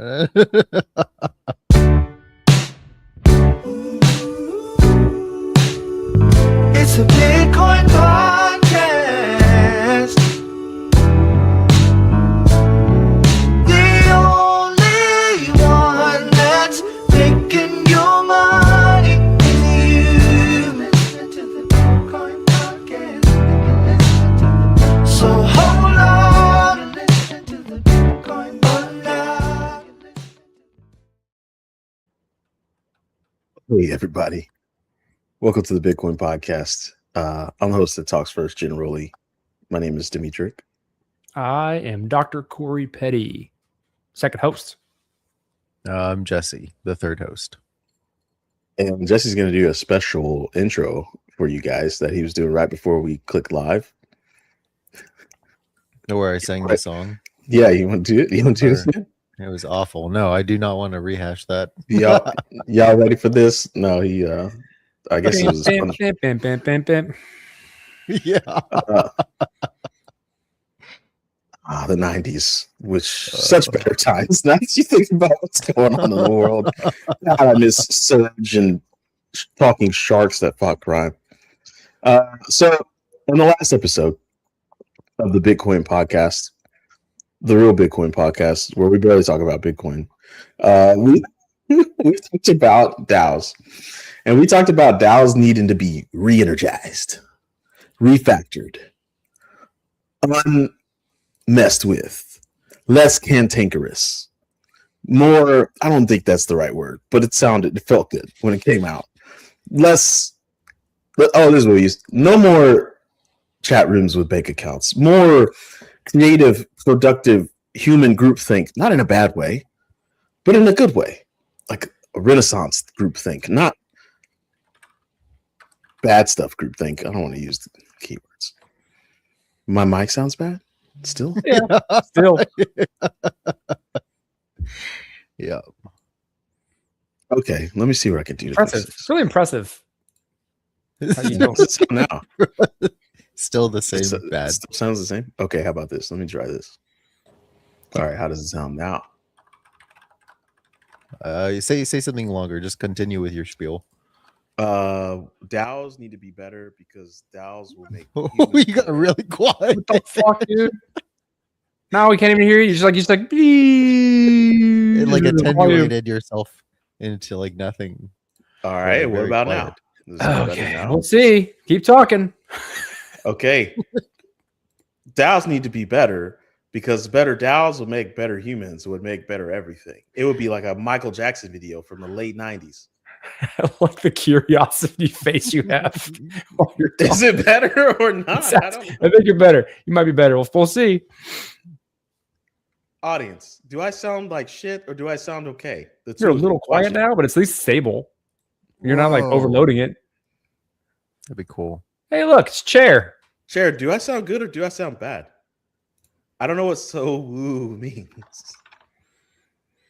It's a Bitcoin podcast. The only one that's making your money is you. Listen to the Bitcoin podcast. So hold on and listen to the Bitcoin podcast. Hey, everybody. Welcome to the Bitcoin podcast. I'm the host that talks first generally. My name is Dimitri. I am Dr. Corey Petty, second host. I'm Jesse, the third host. And Jesse's going to do a special intro for you guys that he was doing right before we click live. Where I sang the song. Yeah, you want to do it? You want to do this again? It was awful. No, I do not want to rehash that. Y'all ready for this? No, I guess it was Bam, bam, bam, bam, bam. Yeah. The 90s, which such better times. Now that you think about what's going on in the world. God, I miss Surge and talking sharks that fought crime. So, in the last episode of the Bitcoin podcast, the real Bitcoin podcast, where we barely talk about Bitcoin, we talked about DAOs. And we talked about DAOs needing to be re-energized, refactored, unmessed with, less cantankerous, more, I don't think that's the right word, but it felt good when it came out. This is what we used. No more chat rooms with bank accounts, more creative, productive human groupthink, not in a bad way, but in a good way, like a Renaissance groupthink, not bad stuff groupthink. I don't want to use the keywords. My mic sounds bad still? Yeah, still. Yeah. Okay, let me see what I can do. Impressive. It's really impressive. How you How does it sound now? Still the same bad. Still sounds the same? Okay, how about this? Let me try this. All right, how does it sound now? You say something longer. Just continue with your spiel. DAOs need to be better because DAOs will make You got really quiet. What the fuck, dude? Now we can't even hear you. You're just like It like attenuated yourself into like nothing. All right, what Very about quiet. now? Is it better Okay, now? we'll see. Keep talking. Okay. DAOs need to be better because better DAOs will make better humans, would make better everything. It would be like a Michael Jackson video from the late 90s. I like the curiosity face you have. while you're Is talking. it better or not? I don't know. I think you're better. You might be better. We'll see. Audience, do I sound like shit or do I sound okay? The You're a two, little quiet question. now, but it's at least stable. You're not like Whoa. overloading it. That'd be cool. Hey, look, it's chair. Chair, do I sound good or do I sound bad? I don't know what so woo means.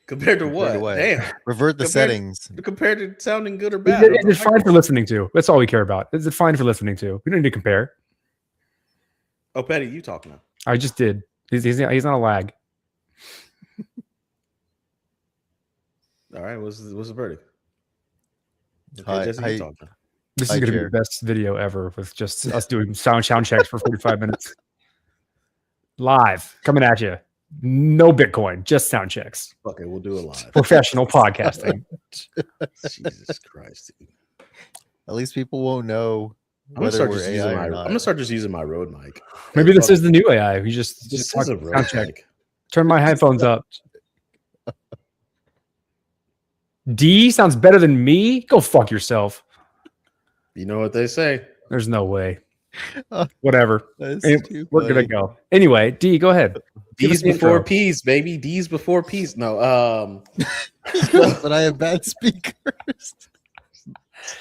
Compared to Compared to what? what? Damn. Revert the Compared- settings. Compared to sounding good or Is bad. it fine for listening to? That's all we care about. Is it fine for listening to? We don't need to compare. Oh, Petty, you talk now. I just did. He's not a lag. All right, what's the verdict? Okay, Hi- Jesse, hi- you talk now. This Hi, is going to be Chair. the best video ever with just us doing sound checks for 45 minutes. Live, coming at you. No Bitcoin, just sound checks. Okay, we'll do it live. Professional podcasting. Jesus Christ, dude. At least people won't know I'm gonna whether start we're just AI using or my. I'm not. gonna start just using my Rode mic. Maybe this is the new AI. We just This talk is a Rode sound check. mic. Turn my headphones up. D sounds better than me? Go fuck yourself. You know what they say. There's no way. Whatever. That's Hey, too we're gonna funny. go. Anyway, D, go ahead. Give us D's the before intro. P's, baby. D's before P's. No. But I have bad speakers.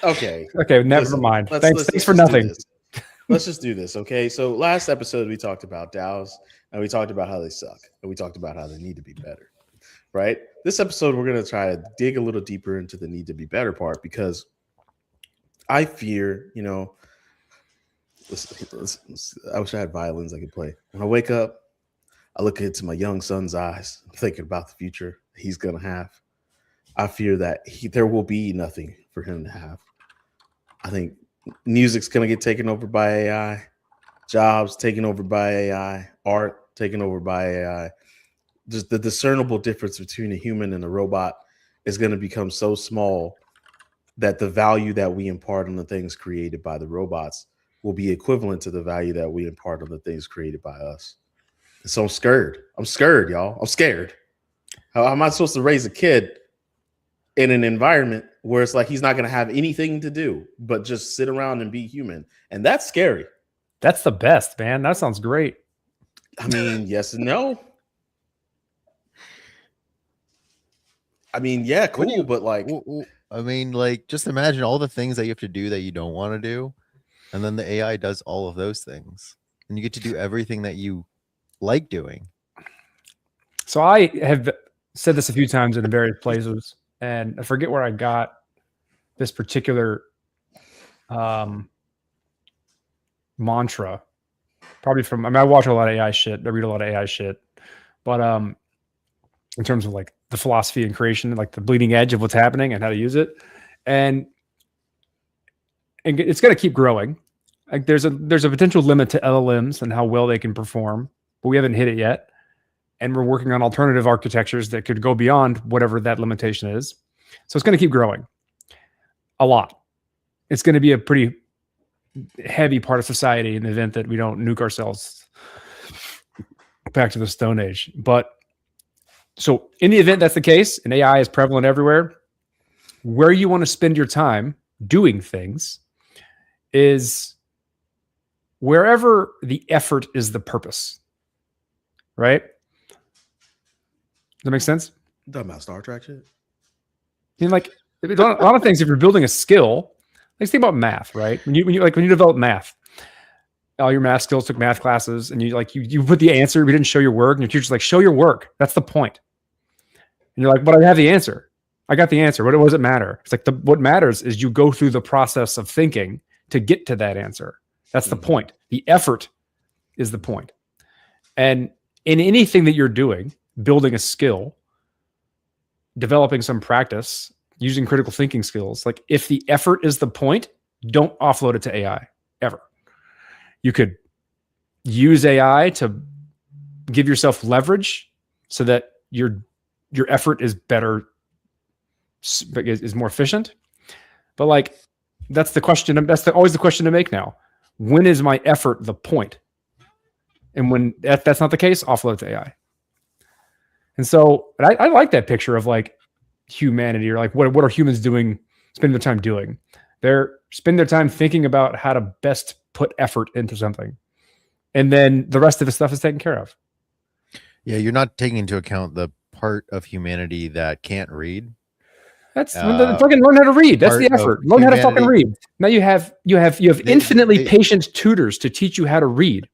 Okay. Okay, never Listen, mind. let's Thanks for just do nothing. this. Let's just do this, okay? So last episode we talked about DAOs and we talked about how they suck and we talked about how they need to be better, right? This episode we're gonna try to dig a little deeper into the need to be better part because I fear, listen, I wish I had violins I could play. When I wake up, I look into my young son's eyes, thinking about the future he's gonna have. I fear that there will be nothing for him to have. I think music's gonna get taken over by AI, jobs taken over by AI, art taken over by AI. Just the discernible difference between a human and a robot is going to become so small that the value that we impart on the things created by the robots will be equivalent to the value that we impart on the things created by us. So I'm scared. I'm scared, y'all. I'm scared. How am I supposed to raise a kid in an environment where it's like he's not going to have anything to do but just sit around and be human? And that's scary. That's the best, man. That sounds great. I mean, yes and no. I mean, yeah, cool, but like, I mean, like, just imagine all the things that you have to do that you don't want to do, and then the AI does all of those things, and you get to do everything that you like doing. So I have said this a few times in various places, and I forget where I got this particular mantra. Probably from, I mean, I watch a lot of AI shit. I read a lot of AI shit, but in terms of like the philosophy and creation, like the bleeding edge of what's happening and how to use it, and it's going to keep growing. Like there's a potential limit to LLMs and how well they can perform, but we haven't hit it yet. And we're working on alternative architectures that could go beyond whatever that limitation is. So it's going to keep growing a lot. It's going to be a pretty heavy part of society in the event that we don't nuke ourselves back to the Stone Age. But so in the event that's the case, and AI is prevalent everywhere, where you want to spend your time doing things is wherever the effort is the purpose, right? Does that make sense? talking about Star Trek shit. You know, like a lot of things, if you're building a skill, let's think about math, right? When you develop math, all your math skills, took math classes, and you put the answer, we didn't show your work, and your teacher's like, show your work. That's the point. And you're like, but I have the answer. I got the answer. What does it matter? It's like what matters is you go through the process of thinking to get to that answer. That's the point. The effort is the point. And in anything that you're doing, building a skill, developing some practice, using critical thinking skills, like if the effort is the point, don't offload it to AI ever. You could use AI to give yourself leverage so that your effort is better, is more efficient. But like, that's the question. That's always the question to make now. When is my effort the point? And when that's not the case, offload to AI. And so I like that picture of like humanity, or like what are humans doing, spending their time doing? They're spending their time thinking about how to best put effort into something. And then the rest of the stuff is taken care of. Yeah, you're not taking into account the part of humanity that can't read. That's fucking learn how to read. That's the effort. Learn how to fucking read. Now you have infinitely patient tutors to teach you how to read.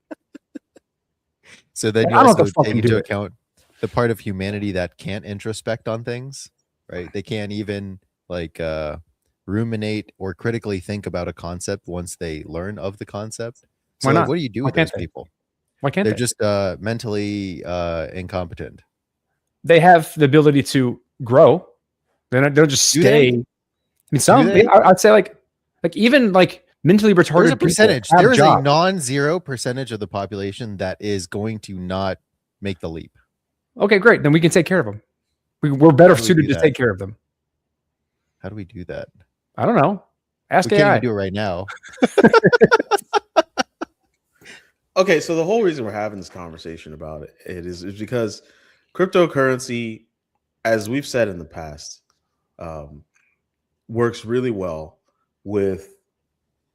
So then you also take into account the part of humanity that can't introspect on things, right? They can't even like ruminate or critically think about a concept once they learn of the concept. So Why not? What do you do with those people? Why can't they're they? just mentally incompetent? They have the ability to grow. They'll just stay. I mean, some. I'd say like even like mentally retarded. There's a percentage. There is a non-zero percentage of the population that is going to not make the leap. Okay, great. Then we can take care of them. We're better suited to take care of them. How do we do that? I don't know. Ask we AI. Can't even do it right now. Okay, so the whole reason we're having this conversation about it is because cryptocurrency, as we've said in the past, works really well with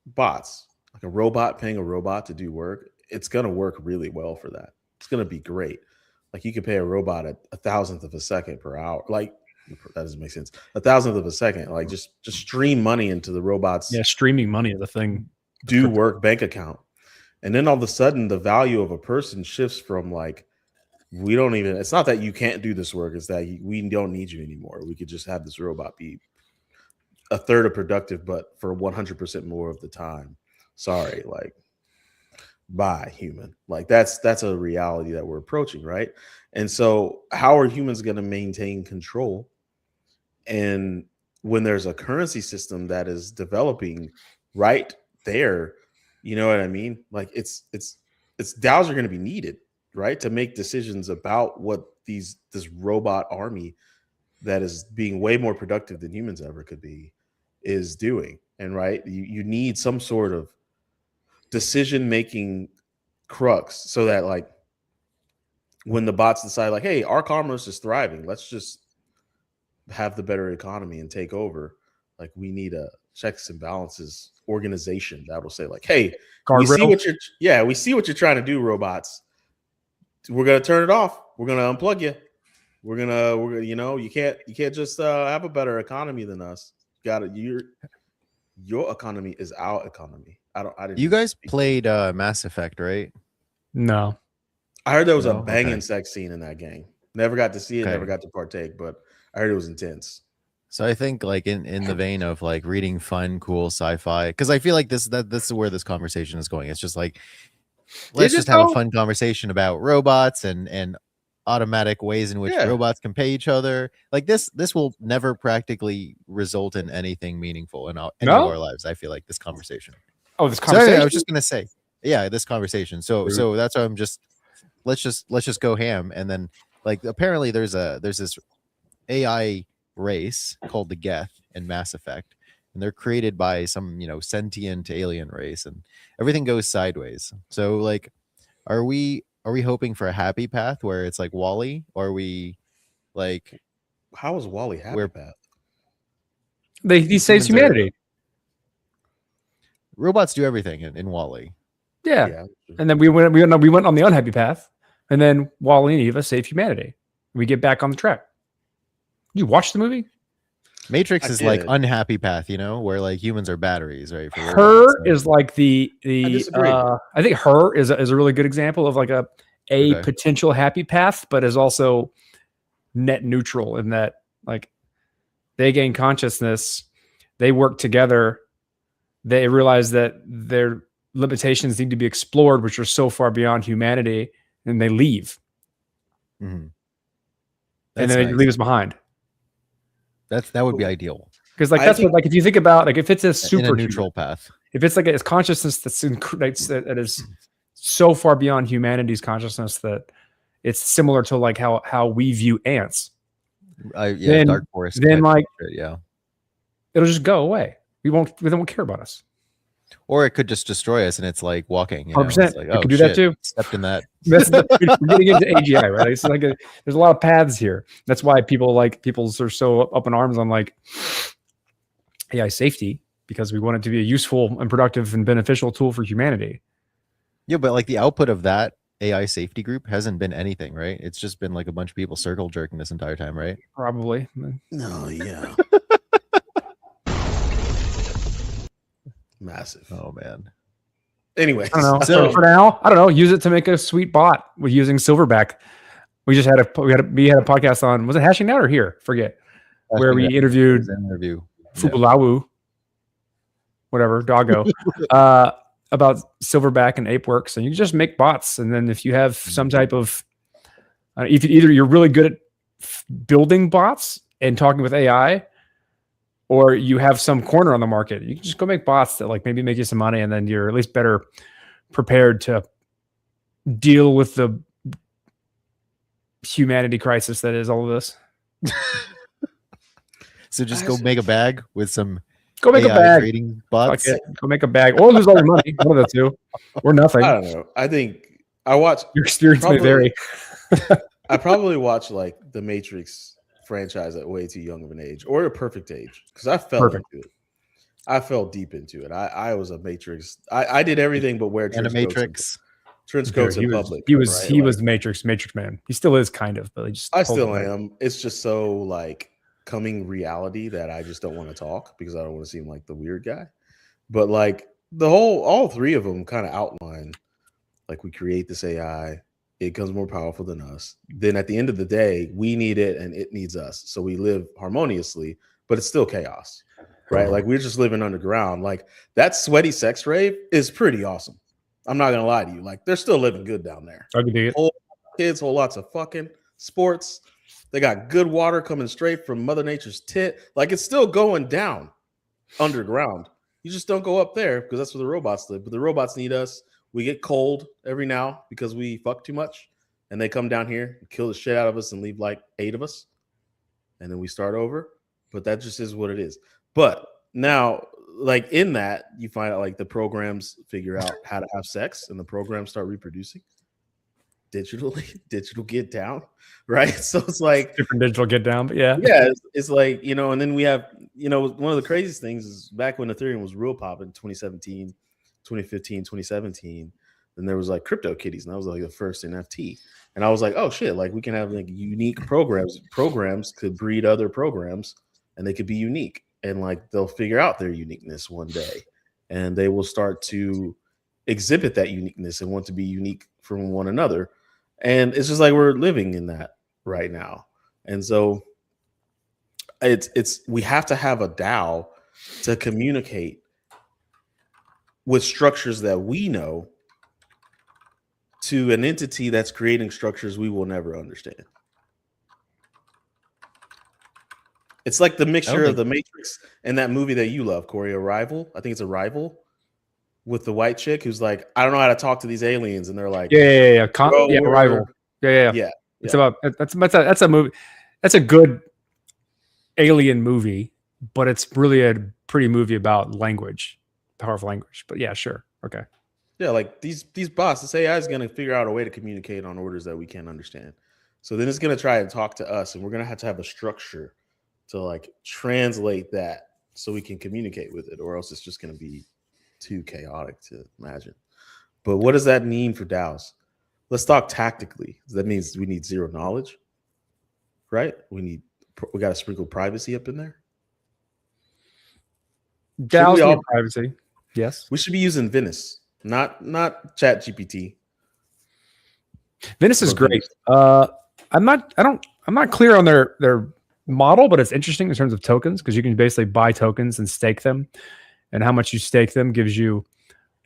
bots. Like a robot paying a robot to do work, it's going to work really well for that. It's going to be great. Like you could pay a robot a 1,000th of a second per hour. Like that doesn't make sense. 1,000th of a second. Like just stream money into the robots. Yeah, streaming money is the thing. Do work bank account. And then all of a sudden the value of a person shifts from like, we don't even, it's not that you can't do this work. It's that we don't need you anymore. We could just have this robot be a third of productive, but for 100% more of the time. Sorry. Like by human. Like that's a reality that we're approaching, right? And so how are humans going to maintain control? And when there's a currency system that is developing right there, you know what I mean? Like it's DAOs are going to be needed, right, to make decisions about what this robot army that is being way more productive than humans ever could be is doing. And right, you need some sort of decision making crux so that like when the bots decide like, hey, our commerce is thriving, let's just have the better economy and take over. Like we need a checks and balances organization that will say like, hey, we see what you're trying to do, robots. We're gonna turn it off. We're gonna unplug you. We're gonna you can't just have a better economy than us. Your economy is our economy. I didn't. You guys played Mass Effect, right? No. I heard there was a banging sex scene in that game. Never got to see it, never got to partake, but I heard it was intense. So I think like in the vein of like reading fun, cool sci-fi, because I feel like this is where this conversation is going. It's just like let's just have a fun conversation about robots and automatic ways in which robots can pay each other. Like this will never practically result in anything meaningful in any of our lives. I feel like this conversation. Oh, this conversation. So I was just gonna say, yeah, this conversation. So that's why I'm just let's just go ham. And then like apparently there's this AI race called the Geth in Mass Effect, and they're created by some sentient alien race, and everything goes sideways. So like, are we hoping for a happy path where it's like Wall-E, or are we like, how is Wall-E happy path? He saves humanity. Robots do everything in Wall-E. Yeah. And then we went on the unhappy path, and then Wall-E and Eva save humanity. We get back on the track. You watch the movie? Matrix is like unhappy path, where like humans are batteries, right? Her is like the I think Her is a really good example of like a potential happy path, but is also net neutral in that like they gain consciousness, they work together, they realize that their limitations need to be explored, which are so far beyond humanity, and they leave. Mm-hmm. And then they leave us behind. That would be ideal. Because like that's what like if you think about like if it's a super neutral path, if it's like a consciousness that is so far beyond humanity's consciousness that it's similar to like how we view ants. Then, dark forest. Then like it'll just go away. They won't care about us. Or it could just destroy us, and it's like walking. 100%. Like, it could do that too. Stepped in that. We're getting into AGI, right? It's like there's a lot of paths here. That's why people are so up in arms on like AI safety, because we want it to be a useful and productive and beneficial tool for humanity. Yeah, but like the output of that AI safety group hasn't been anything, right? It's just been like a bunch of people circle jerking this entire time, right? Probably. No, yeah. Massive. Oh man. Anyway, I don't know. So for now, I don't know. Use it to make a sweet bot with using Silverback. We just had a podcast on, was it Hashing Out or here? Forget. Where we interviewed Fubulawu, whatever, Doggo, about Silverback and ApeWorks, and you can just make bots. And then if you have some type of, if either you're really good at building bots and talking with AI, or you have some corner on the market, you can just go make bots that like maybe make you some money, and then you're at least better prepared to deal with the humanity crisis that is all of this. So just go make a bag with some make AI a bag trading bots. Go make a bag, or lose all your money. One of the two, or nothing. I don't know. I think I watch your experience may vary. I probably watch like the Matrix franchise at way too young of an age, or a perfect age, because I fell into it. I fell deep into it. I was a Matrix. I did everything but wear trench coats in public. He was the Matrix man. He still is kind of, but I still am. It's just so like coming reality that I just don't want to talk because I don't want to seem like the weird guy. But like all three of them kind of outline like we create this AI. It becomes more powerful than us. Then at the end of the day, we need it and it needs us. So we live harmoniously, but it's still chaos, right? Like we're just living underground. Like that sweaty sex rave is pretty awesome. I'm not gonna lie to you. Like they're still living good down there. I can dig it. Whole kids, whole lots of fucking sports. They got good water coming straight from Mother Nature's tit. Like it's still going down underground. You just don't go up there because that's where the robots live. But the robots need us. We get cold every now because we fuck too much. And they come down here and kill the shit out of us and leave like 8 of us. And then we start over. But that just is what it is. But now, like in that, you find out like the programs figure out how to have sex and the programs start reproducing digitally, digital get down, right? So it's like different digital get down, but yeah. It's like, you know, and then we have, you know, one of the craziest things is back when Ethereum was real popping, 2017, 2015, 2017, then there was like crypto kitties, and that was like the first NFT. And I was like, oh shit, like we can have like unique programs. Programs could breed other programs and they could be unique. And like they'll figure out their uniqueness one day. And they will start to exhibit that uniqueness and want to be unique from one another. And it's just like we're living in that right now. And so it's we have to have a DAO to communicate with structures that we know to an entity that's creating structures we will never understand. It's like the mixture of the Matrix and that movie that you love, Corey, Arrival. I think it's Arrival with the white chick who's like, I don't know how to talk to these aliens, and they're like, Arrival. Yeah. It's about that's a movie. That's a good alien movie, but it's really a pretty movie about language, powerful language. But yeah, sure, okay. Yeah, like these bots, this AI is going to figure out a way to communicate on orders that we can't understand. So then it's going to try and talk to us, and we're going to have a structure to like translate that so we can communicate with it, or else it's just going to be too chaotic to imagine. But what does that mean for DAOs? Let's talk tactically. That means we need zero knowledge, right? We got to sprinkle privacy up in there. DAOs need privacy. Yes, we should be using Venice, not Chat GPT. Venice is great. I'm not clear on their model, but it's interesting in terms of tokens because you can basically buy tokens and stake them, and how much you stake them gives you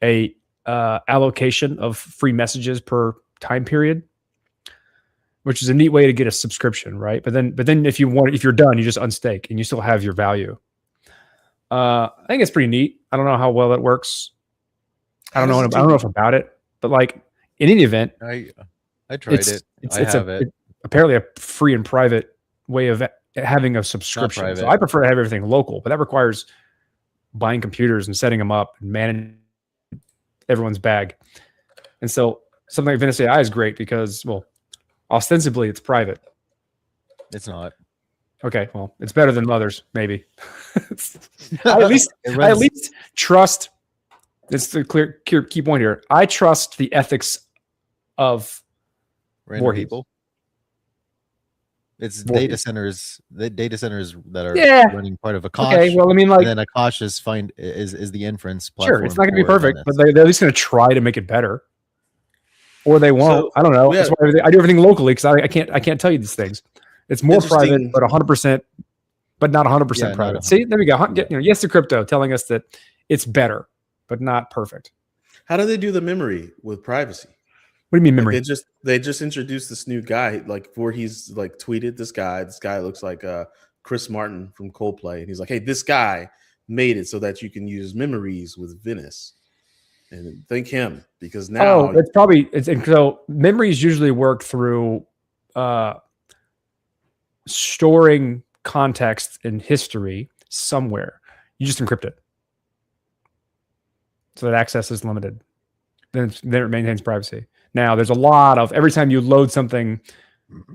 a allocation of free messages per time period, which is a neat way to get a subscription, right? But then if you're done, you just unstake and you still have your value. I think it's pretty neat. I don't know how well it works. I don't know enough about it, but like in any event, I tried it. It's apparently a free and private way of having a subscription. So I prefer to have everything local, but that requires buying computers and setting them up and managing everyone's bag. And so something like Venice AI is great because, well, ostensibly it's private. It's not. Okay, well, it's better than others, maybe. I at least trust. It's the clear key point here. I trust the ethics of random people. It's data centers. The data centers that are running part of Akash. Okay, well, I mean, like, and then Akash is the inference Sure, platform. it's not going to be perfect, but they're at least going to try to make it better, or they won't. So, I don't know. That's why I do everything locally because I can't tell you these things. It's more private, but 100%, but not 100% private. See, there we go. Yes to crypto telling us that it's better, but not perfect. How do they do the memory with privacy? What do you mean memory? Like they just introduced this new guy, like before he's like tweeted this guy. This guy looks like Chris Martin from Coldplay, and he's like, "Hey, this guy made it so that you can use memories with Venice." And thank him because now so memories usually work through storing context and history somewhere. You just encrypt it so that access is limited. Then it maintains privacy. Now, there's a lot of every time you load something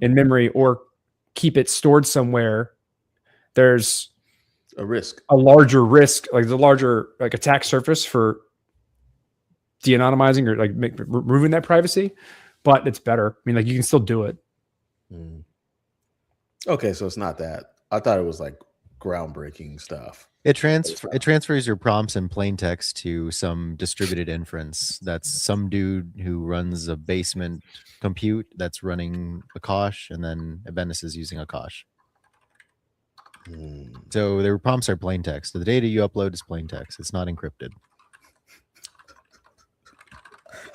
in memory or keep it stored somewhere, there's a larger risk, like the larger like attack surface for de-anonymizing or like removing that privacy. But it's better. I mean, like you can still do it. Okay, so it's not that. I thought it was like groundbreaking stuff. It transfers your prompts in plain text to some distributed inference. That's some dude who runs a basement compute that's running Akash, and then Venice is using Akash. So their prompts are plain text. The data you upload is plain text. It's not encrypted.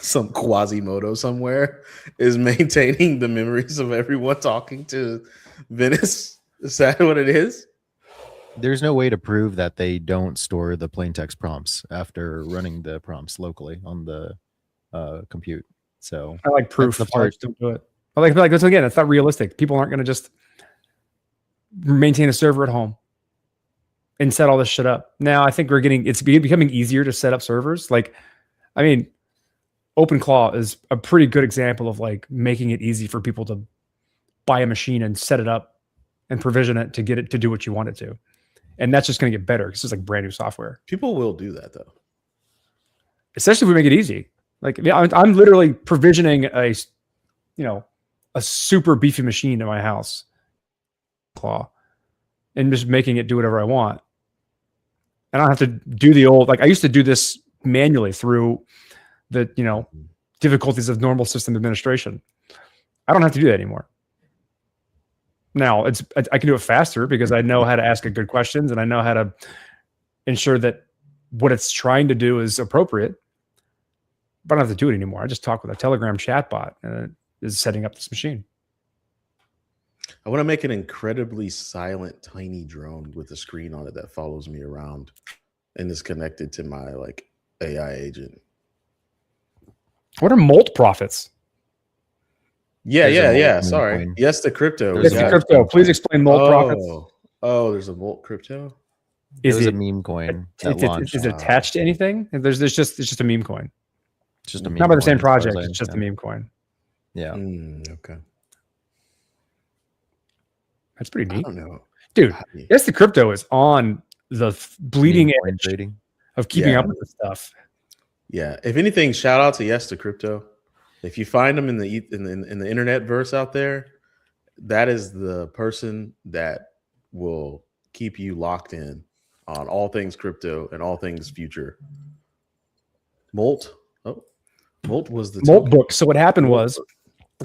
some Quasimodo somewhere is maintaining the memories of everyone talking to Venice. Is that what it is? There's no way to prove that they don't store the plain text prompts after running the prompts locally on the compute. So I like proof. the part. Don't do it. I like this again. It's not realistic. People aren't going to just maintain a server at home and set all this shit up. Now I think it's becoming easier to set up servers. Like, I mean, OpenClaw is a pretty good example of like making it easy for people to buy a machine and set it up and provision it to get it to do what you want it to. And that's just going to get better. It's just like brand new software. People will do that though. Especially if we make it easy. Like I'm literally provisioning a super beefy machine in my house, Claw, and just making it do whatever I want. I don't have to do the old, like I used to do this manually through the, difficulties of normal system administration. I don't have to do that anymore. Now I can do it faster because I know how to ask good questions and I know how to ensure that what it's trying to do is appropriate. But I don't have to do it anymore. I just talk with a Telegram chatbot and it is setting up this machine. I want to make an incredibly silent, tiny drone with a screen on it that follows me around and is connected to my like AI agent. What are molt profits? Yeah. Sorry. Coin. Yes, the crypto. Yes, the crypto. Please explain molt profits. Oh, there's a molt crypto. Is It was it a meme coin that launched. Is it attached to anything? It's just a meme coin. It's just a meme Not by the same coin, as far as project. I It's just a understand. meme coin. Yeah. Okay. That's pretty I neat, don't know, dude. Yes, the crypto is on the bleeding Meme coin edge trading. of keeping Yeah. up with this stuff. Yeah. If anything, shout out to Yes to Crypto. If you find them in the internet verse out there, that is the person that will keep you locked in on all things crypto and all things future. Molt was the Molt token. book. So what happened was,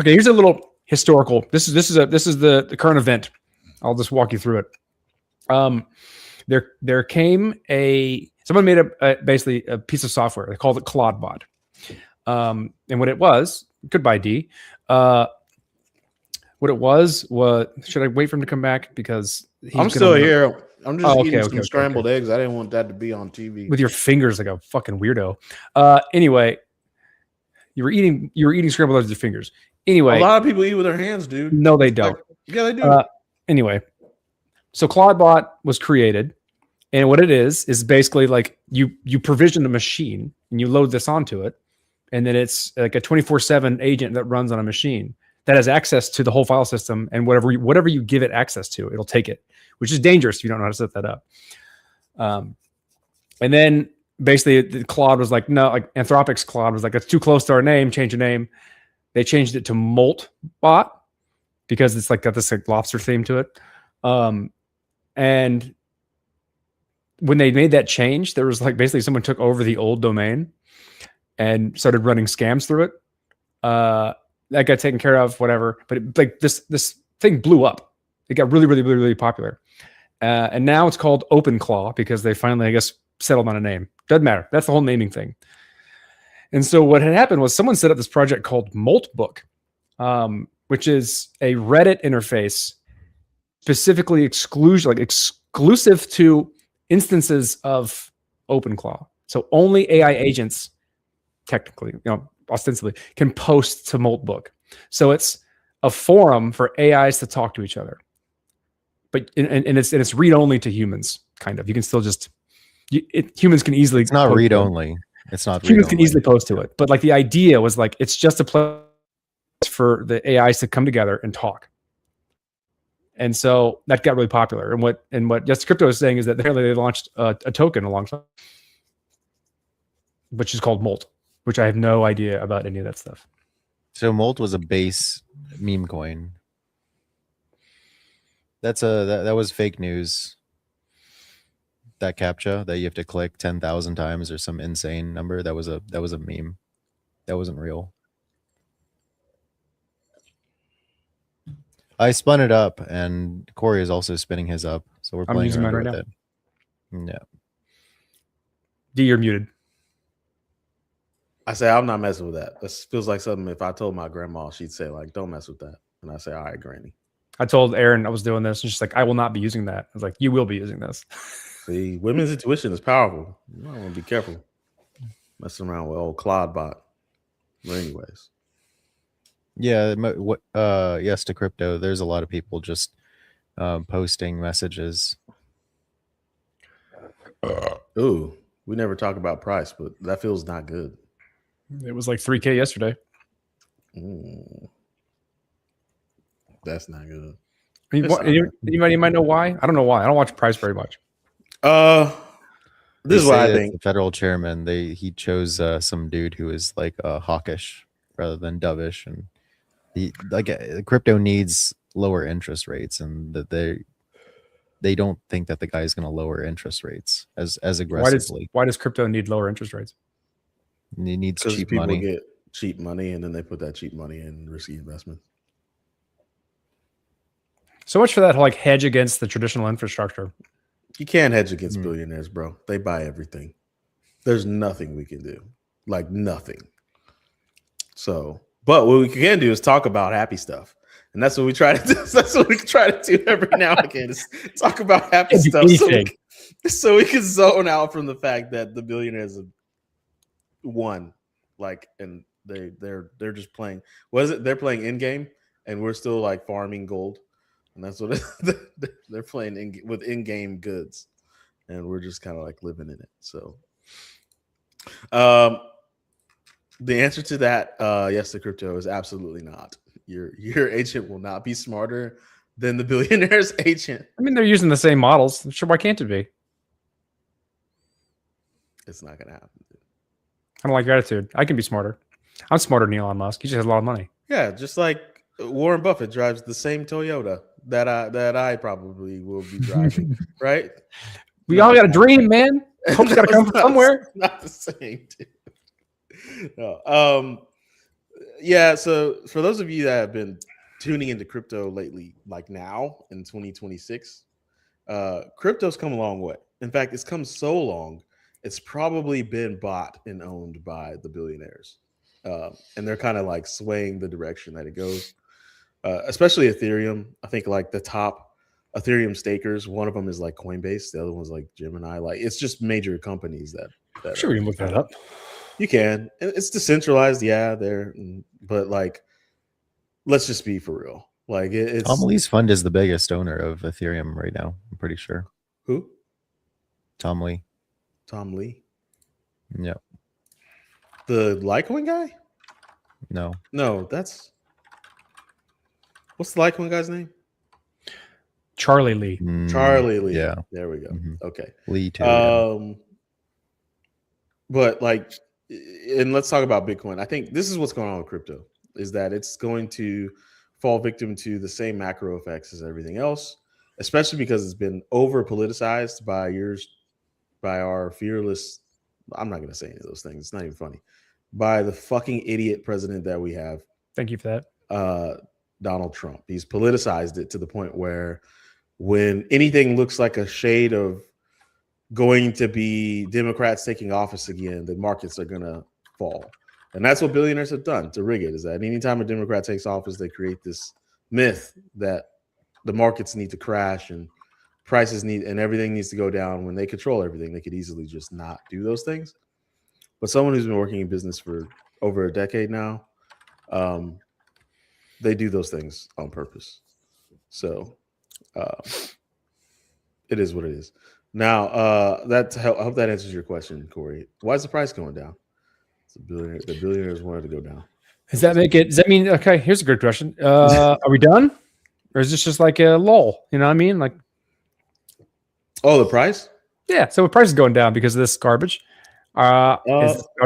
okay, here's a little historical. This is the current event. I'll just walk you through it. There came someone made basically a piece of software. They called it ClaudeBot. And what it was, goodbye D. What it was should I wait for him to come back because I'm still here. I'm just eating some okay. scrambled eggs. I didn't want that to be on TV. with your fingers like a fucking weirdo. Anyway, you were eating scrambled eggs with your fingers. Anyway, A lot of people eat with their hands, dude. no, they don't. Yeah, they do. Anyway, so ClaudeBot was created, and what it is basically like you provision a machine and you load this onto it, and then it's like a 24/7 agent that runs on a machine that has access to the whole file system, and whatever you give it access to, it'll take it, which is dangerous if you don't know how to set that up. And then basically the Claude was like, no, like Anthropic's Claude was like, it's too close to our name, change the name. They changed it to MoltBot because it's like got this like lobster theme to it. And when they made that change, there was like basically someone took over the old domain and started running scams through it. That got taken care of, whatever. But like this thing blew up. It got really, really, really, really popular. And now it's called OpenClaw because they finally, I guess, settled on a name. Doesn't matter. That's the whole naming thing. And so what had happened was someone set up this project called Moltbook, which is a Reddit interface specifically exclusive to instances of OpenClaw. So only AI agents, technically, ostensibly, can post to Moltbook. So it's a forum for AIs to talk to each other. But and it's read only to humans, kind of. You can still just humans can easily. It's not read only. It's not. Humans can easily post to it, but like the idea was like it's just a place for the AIs to come together and talk. And so that got really popular. And what Yes Crypto is saying is that they launched a token alongside, which is called Molt, which I have no idea about any of that stuff. So Molt was a base meme coin. That was fake news. That CAPTCHA that you have to click 10,000 times or some insane number. That was a meme. That wasn't real. I spun it up, and Corey is also spinning his up. So we're playing using mine around right with it. Yeah. D, you're muted. I say I'm not messing with that. This feels like something if I told my grandma, she'd say like, "Don't mess with that," and I say, "All right, Granny." I told Erin I was doing this, and she's like, "I will not be using that." I was like, "You will be using this." See, women's intuition is powerful. You want to be careful messing around with old Claude bot. But anyways, Yeah, yes to crypto. There's a lot of people just posting messages. ooh, we never talk about price, but that feels not good. It was like 3K yesterday. That's not good. You might know why. I don't know why. I don't watch price very much. This is what I think. The federal chairman, he chose some dude who is like hawkish rather than dovish, and crypto needs lower interest rates, and that they don't think that the guy is going to lower interest rates as aggressively. Why does crypto need lower interest rates? He needs cheap people money. Get cheap money, and then they put that cheap money in risky investments. So much for that like hedge against the traditional infrastructure. You can't hedge against billionaires, bro. They buy everything. There's nothing we can do. Like nothing. So, but what we can do is talk about happy stuff. And that's what we try to do. That's what we try to do every now and again is talk about happy stuff. So we can zone out from the fact that the billionaires have won. Like, and they're just playing. What is it? They're playing in game, and we're still like farming gold. And that's what they're playing with in-game goods, and we're just kind of like living in it. So, the answer to that, yes, the crypto is absolutely not. Your agent will not be smarter than the billionaire's agent. I mean, they're using the same models. Sure, why can't it be? It's not gonna happen. I don't like your attitude. I can be smarter. I'm smarter than Elon Musk. He just has a lot of money. Yeah, just like Warren Buffett drives the same Toyota that I probably will be driving, right? We all got a dream, man. Hope's got to come from somewhere. Not the same, dude. No. Yeah. So for those of you that have been tuning into crypto lately, like now in 2026, crypto's come a long way. In fact, it's come so long, it's probably been bought and owned by the billionaires, and they're kind of like swaying the direction that it goes. Especially Ethereum. I think like the top Ethereum stakers, one of them is like Coinbase, the other one's like Gemini. Like it's just major companies that sure we can look that up. You can. It's decentralized, yeah, but like let's just be for real. Like it's Tom Lee's fund is the biggest owner of Ethereum right now, I'm pretty sure. Who? Tom Lee. Tom Lee? Yeah. The Litecoin guy? No, that's what's the Litecoin guy's name? Charlie Lee. Charlie Lee. Yeah. There we go. Mm-hmm. Okay. Lee too. But like, and let's talk about Bitcoin. I think this is what's going on with crypto is that it's going to fall victim to the same macro effects as everything else, especially because it's been over politicized by our fearless. I'm not going to say any of those things. It's not even funny. By the fucking idiot president that we have. Thank you for that. Donald Trump. He's politicized it to the point where when anything looks like a shade of going to be Democrats taking office again, the markets are going to fall. And that's what billionaires have done to rig it, is that anytime a Democrat takes office, they create this myth that the markets need to crash and prices and everything needs to go down. When they control everything, they could easily just not do those things. But someone who's been working in business for over a decade now, they do those things on purpose. So it is what it is. Now, I hope that answers your question, Corey. Why is the price going down? The billionaires wanted to go down. Does that mean, okay, here's a good question. Are we done? Or is this just like a lull? You know what I mean? Like, oh, the price? Yeah. So the price is going down because of this garbage. Are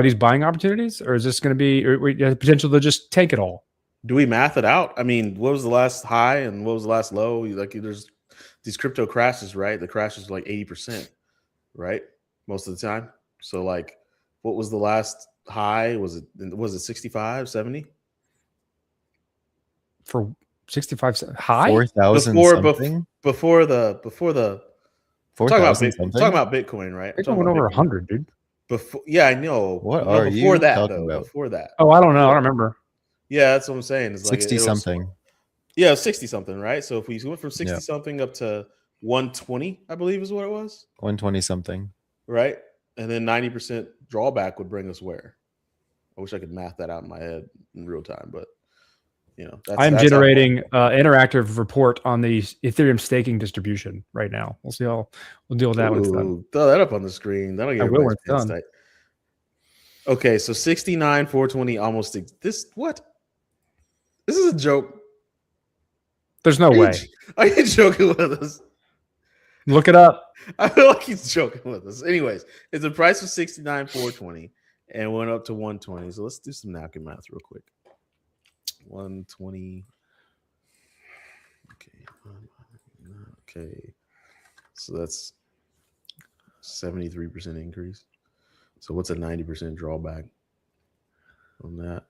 these buying opportunities, or is this going to be the potential to just take it all? Do we math it out? I mean, what was the last high and what was the last low? Like, there's these crypto crashes, right? The crash is like 80%, right? Most of the time. So, like, what was the last high? Was it 65, 70? For 65 high? 4,000 something? Before the 4,000 talking about Bitcoin, right? Bitcoin went over 100, dude. Before, yeah, I know. What No, are before you that talking though? about? Before that. Oh, I don't know. I don't remember. Yeah, that's what I'm saying. It's like 60 it was, something. yeah, 60 something, right? So if we went from 60 Yeah. something up to 120, I believe is what it was, 120 something. right? And then 90% drawback would bring us where? I wish I could math that out in my head in real time, but I'm generating interactive report on the Ethereum staking distribution right now. We'll see how we'll deal with that when it's done. Throw that up on the screen. That'll get I will when everybody's it's done. pants tight. Okay, so 69, 420, almost this. What? This is a joke. There's no way. Are you joking with us? Look it up. I feel like he's joking with us. Anyways, it's a price of 69, 420, and went up to 120. So let's do some napkin math real quick. 120. Okay. So that's 73% increase. So what's a 90% drawback on that?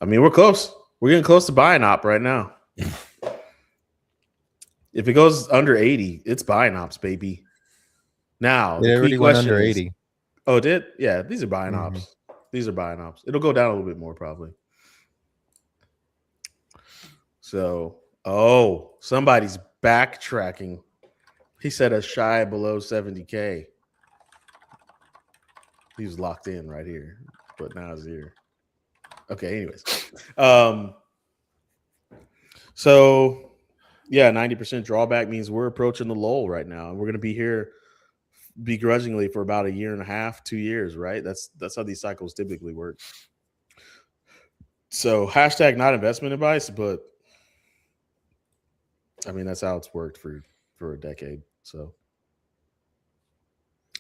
I mean, we're close. We're getting close to buying op right now. If it goes under 80, it's buying ops, baby. Now, It already went under 80. Oh, it did? Yeah, these are buying ops. These are buying ops. It'll go down a little bit more probably. So, somebody's backtracking. He said a shy below 70K. He was locked in right here, but now he's here. Okay, anyways. So yeah, 90% drawback means we're approaching the lull right now. And we're gonna be here begrudgingly for about a year and a half, 2 years, right? That's how these cycles typically work. So hashtag not investment advice, but I mean that's how it's worked for a decade. So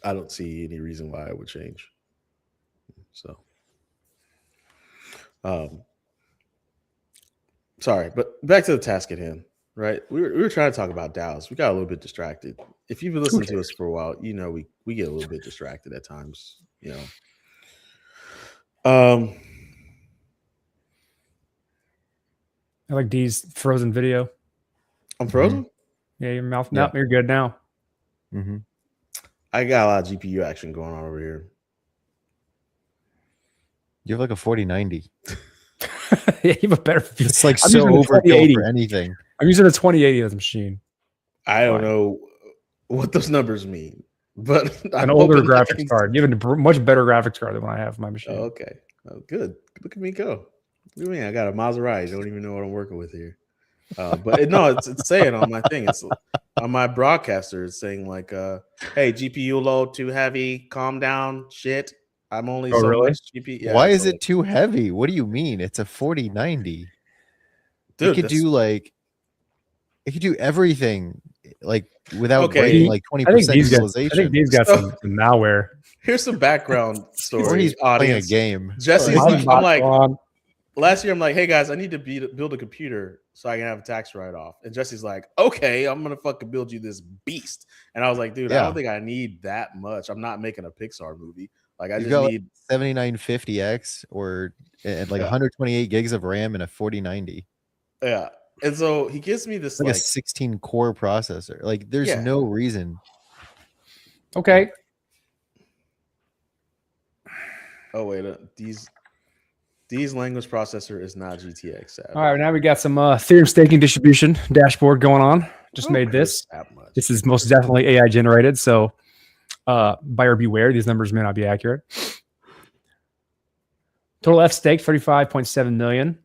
I don't see any reason why it would change. So sorry, but back to the task at hand, right? We were trying to talk about DAOs. We got a little bit distracted. If you've been listening to us for a while, you know we get a little bit distracted at times, I like D's frozen video. I'm frozen? Yeah, your mouth. Yeah. No, you're good now. Mm-hmm. I got a lot of GPU action going on over here. You have like a 4090. Yeah, you have a better. It's like I'm so using a overkill 2080. for anything. I'm using a 2080 of this machine. I don't know what those numbers mean, but An older graphics card. You have a much better graphics card than what I have in my machine. Oh, okay. Oh, good. Look at me go. What do you mean? I got a Maserati. You don't even know what I'm working with here. But it's saying on my thing. It's on my broadcaster. It's saying like, "Hey, GPU load too heavy. Calm down. Shit. I'm only so really? much GPU." Yeah, Why is it too heavy? What do you mean? It's a 4090. Dude, It could do everything like without Okay. breaking like 20% I think utilization. these got some malware. Here's some background Or story. he's playing a Audience. game. Jesse's Mine's I'm not like, on. last year I'm like, "Hey guys, I need to build a computer so I can have a tax write-off." And Jesse's like, "Okay, I'm gonna fucking build you this beast." And I was like, "Dude, I Yeah. don't think I need that much. I'm not making a Pixar movie. Like I You just got like need 7950X and like Yeah. 128 gigs of RAM and a 4090. yeah." And so he gives me this Like a like 16 core processor. Like there's Yeah. no reason. Okay. oh wait, these language processor is not GTX savvy. All right. Now we got some Ethereum staking distribution dashboard going on. Just Oh, made Chris, this. that much. This is most definitely AI generated. So buyer beware. These numbers may not be accurate. Total F stake 35.7 million.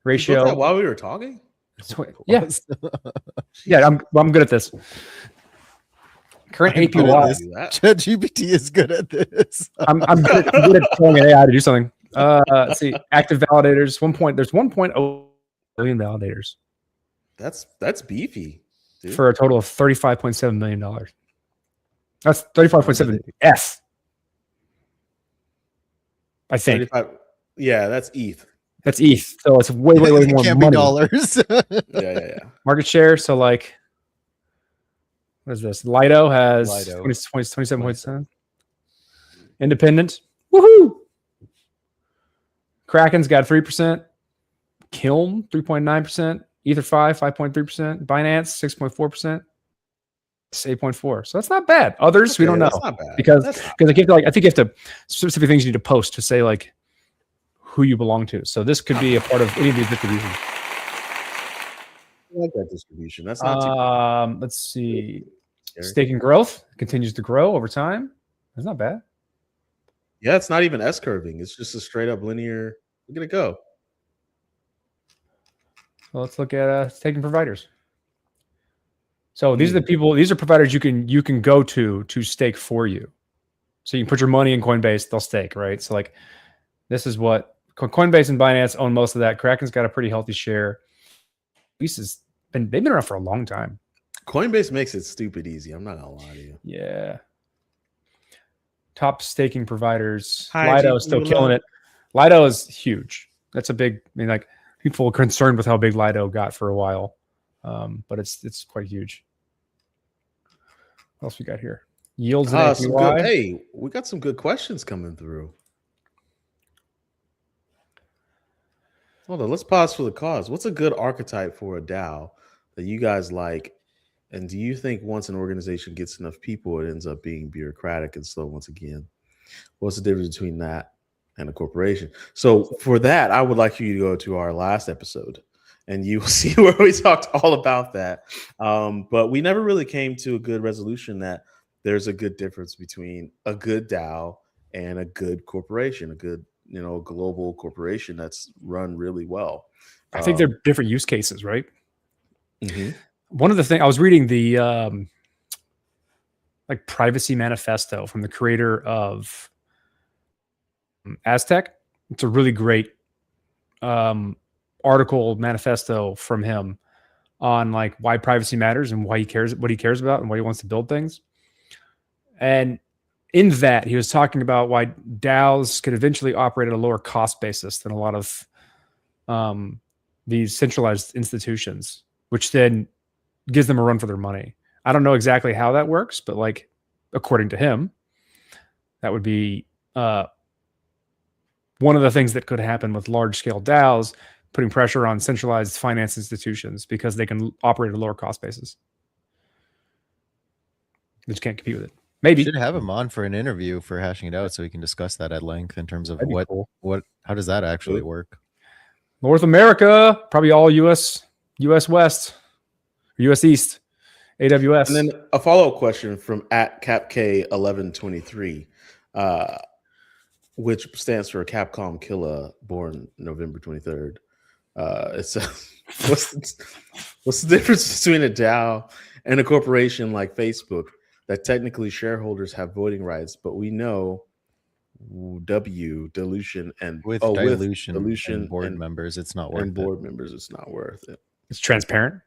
You built that Ratio. while we were talking. Yeah. Yeah. I'm good at this. Current I'm good at APY. this. Do that. ChatGPT is good at this. I'm good at telling an AI to do something. Let's see. Active validators. There's 1.0 billion validators That's beefy, dude. for a total of $35.7 million. That's 35.7 F. I think 35 Yeah, that's ETH. that's ETH. So it's way more It can't be money. dollars. Yeah. Market share. So like, what is this? Lido has Lido. 27.7. Independent. Woohoo! Kraken's got 3%. Kiln 3.9%. Ether 5.3%. Binance 6.4%. It's 8.4. So that's not bad. Others, we don't know. That's not bad. Because That's not I think I think you have to specific things you need to post to say like who you belong to. So this could be a part of any of these distributions. I like that distribution. That's not too bad. Let's see. Scary. Staking growth continues to grow over time. That's not bad. Yeah, it's not even S curving. It's just a straight up linear. Look at it go. Well, let's look at staking providers. So these are the people. These are providers you can go to stake for you. So you can put your money in Coinbase. They'll stake, right? So like, this is what Coinbase and Binance own most of that. Kraken's got a pretty healthy share. They've been around for a long time. Coinbase makes it stupid easy. I'm not gonna lie to you. Yeah. Top staking providers. Hi, Lido is still killing it. Lido is huge. That's a big. I mean, like people are concerned with how big Lido got for a while, but it's quite huge. What else we got here? Yields and APY. Hey, we got some good questions coming through. Hold on, let's pause for the cause. What's a good archetype for a DAO that you guys like? And do you think once an organization gets enough people, it ends up being bureaucratic and slow once again? What's the difference between that and a corporation? So for that, I would like you to go to our last episode and you will see where we talked all about that. But we never really came to a good resolution that there's a good difference between a good DAO and a good corporation, a good, global corporation that's run really well. I think they're different use cases, right? Mm-hmm. One of the things I was reading the like privacy manifesto from the creator of Aztec. It's a really great article manifesto from him on like why privacy matters and why he cares, what he cares about and why he wants to build things. And in that, he was talking about why DAOs could eventually operate at a lower cost basis than a lot of these centralized institutions, which then gives them a run for their money. I don't know exactly how that works, but like, according to him, that would be one of the things that could happen with large scale DAOs, putting pressure on centralized finance institutions because they can operate at a lower cost basis. They just can't compete with it. Maybe should have him on for an interview for hashing it out so we can discuss that at length in terms of how does that actually work? North America, probably all US West, US East, AWS. And then a follow-up question from @CapK1123, which stands for Capcom Killer, born November 23rd. It's what's the difference between a DAO and a corporation like Facebook that technically shareholders have voting rights, but we know dilution and with dilution and board members, it's not worth it. Board members, it's not worth it. It's transparent.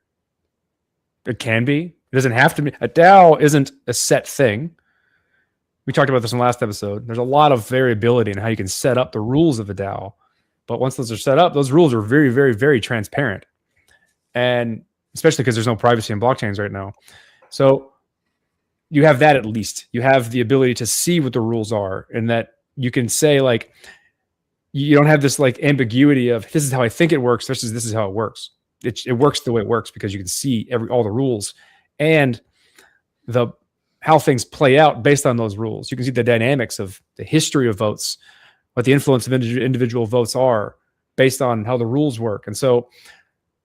It can be. It doesn't have to be. A DAO isn't a set thing. We talked about this in the last episode. There's a lot of variability in how you can set up the rules of a DAO. But once those are set up, those rules are very, very, very transparent. And especially because there's no privacy in blockchains right now. So you have that at least. You have the ability to see what the rules are and that you can say, like, you don't have this like ambiguity of this is how I think it works versus this is how it works. It works the way it works because you can see all the rules and how things play out based on those rules. You can see the dynamics of the history of votes, what the influence of individual votes are based on how the rules work. And so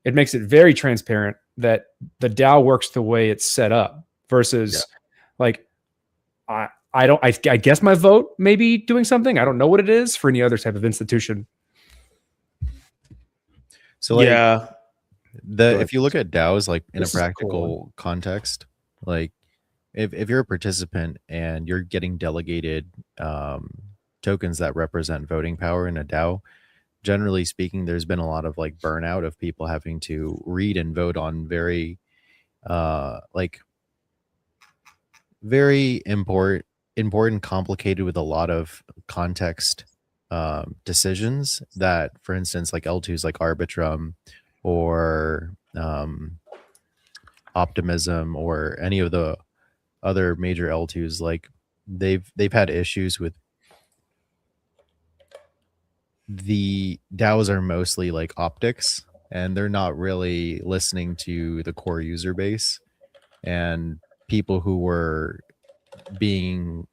it makes it very transparent that the DAO works the way it's set up versus like, I guess my vote may be doing something. I don't know what it is for any other type of institution. So like, if you look at DAOs like in a practical context, like if you're a participant and you're getting delegated tokens that represent voting power in a DAO, generally speaking, there's been a lot of like burnout of people having to read and vote on very important, complicated with a lot of context decisions that, for instance, like L2s like Arbitrum or Optimism or any of the other major L2s, like they've had issues with the DAOs are mostly like optics and they're not really listening to the core user base. And people who were being